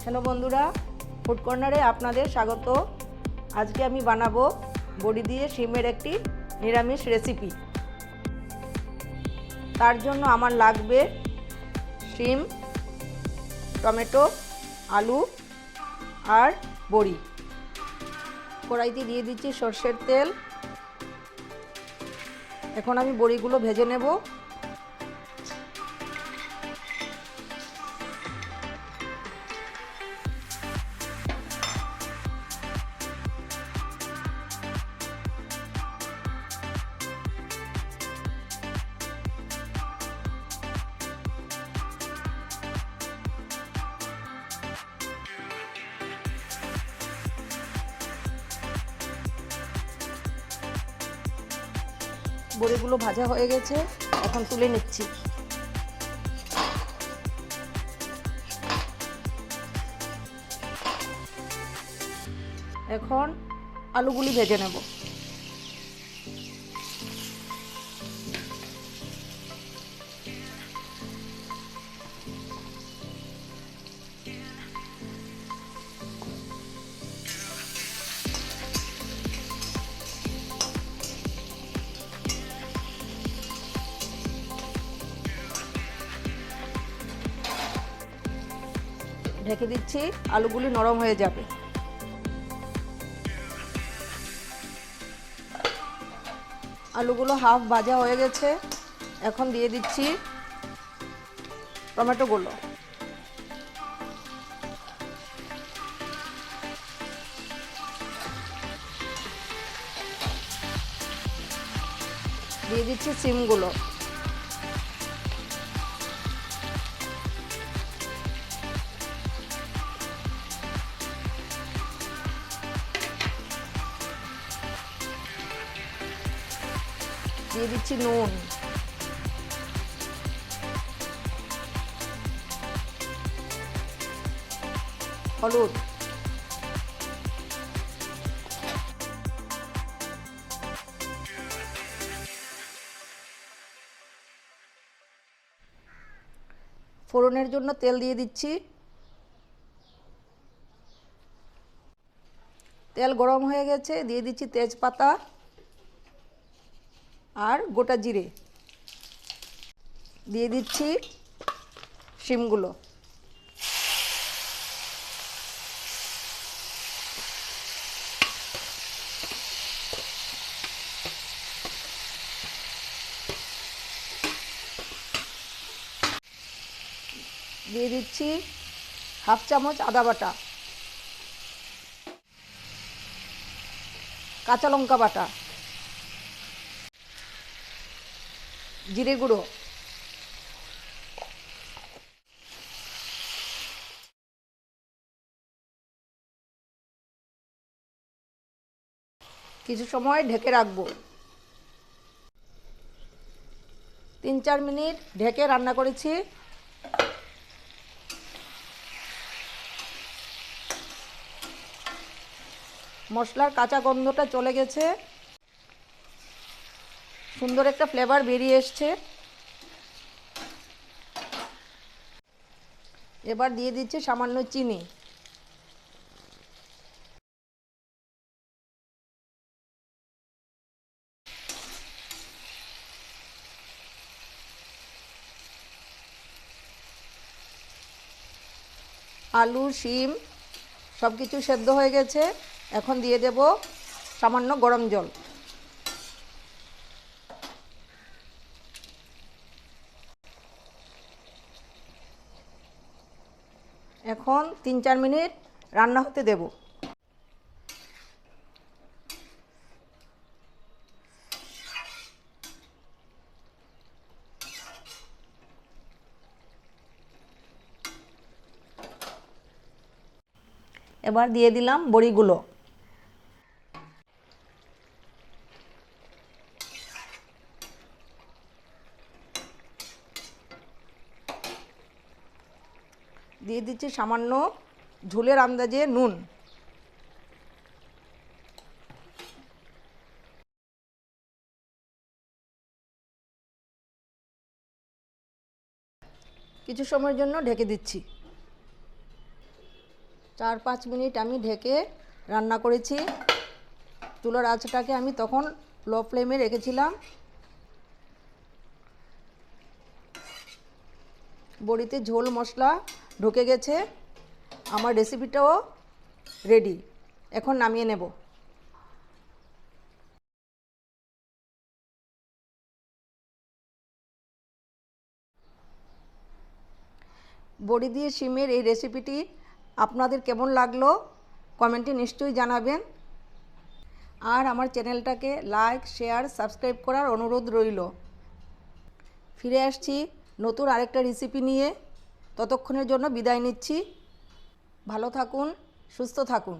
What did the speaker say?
Hello বন্ধুরা, food কর্নারে আপনাদের স্বাগত। আজকে আমি বানাবো বড়ি দিয়ে শিমের একটি নিরামিষ রেসিপি। তার জন্য আমার লাগবে শিম, টমেটো, আলু আর বড়ি। কড়াইতে দিয়ে দিচ্ছি সর্ষের তেল। এখন আমি বড়িগুলো ভেজে নেব। বড়িগুলো ভাজা হয়ে গেছে, এখন তুলে নিচ্ছি। এখন আলুগুলি ভেজে নেব। ঢেকে দিচ্ছি, আলুগুলি নরম হয়ে যাবে। আলুগুলো হাফ ভাজা হয়ে গেছে, এখন দিয়ে দিচ্ছি টমেটোগুলো। দিয়ে দিচ্ছি সিমগুলো। দিয়ে দিচ্ছি নুন, হলুদ, ফোড়নের জন্য তেল দিয়ে দিচ্ছি। তেল গরম হয়ে গেছে, দিয়ে দিচ্ছি তেজপাতা আর গোটা জিরে। দিয়ে দিচ্ছি শিমগুলো। দিয়ে দিচ্ছি হাফ চামচ আদা বাটা, কাঁচা লঙ্কা বাটা, জিরে গুঁড়ো, কিছু সময় ঢেকে রাখবো। 3-4 মিনিট ঢেকে রান্না করেছি। মশলার কাঁচা গন্ধটা চলে গেছে, সুন্দর একটা ফ্লেভার বেরিয়ে এসছে। এবার দিয়ে দিচ্ছি সামান্য চিনি। আলু, শিম সব কিছু সেদ্ধ হয়ে গেছে, এখন দিয়ে দেব সামান্য গরম জল। এখন 3-4 মিনিট রান্না হতে দেব। এবার দিয়ে দিলাম বড়িগুলো। দিয়ে দিচ্ছি সামান্য ঝোলের আন্দাজে নুন। কিছু সময়ের জন্য ঢেকে দিচ্ছি। 4-5 মিনিট আমি ঢেকে রান্না করেছি। চুলার আঁচটাকে আমি তখন লো ফ্লেমে রেখেছিলাম। বড়িতে ঝোল মশলা ঢুকে গেছে। আমার রেসিপিটাও রেডি। এখন নামিয়ে নেব। বড়ি দিয়ে শিমের এই রেসিপিটি আপনাদের কেমন লাগলো কমেন্টে নিশ্চয়ই জানাবেন। আর আমার চ্যানেলটাকে লাইক, শেয়ার, সাবস্ক্রাইব করার অনুরোধ রইল। ফিরে আসছি নতুন আরেকটা রেসিপি নিয়ে। ততক্ষণের জন্য বিদায় নিচ্ছি। ভালো থাকুন, সুস্থ থাকুন।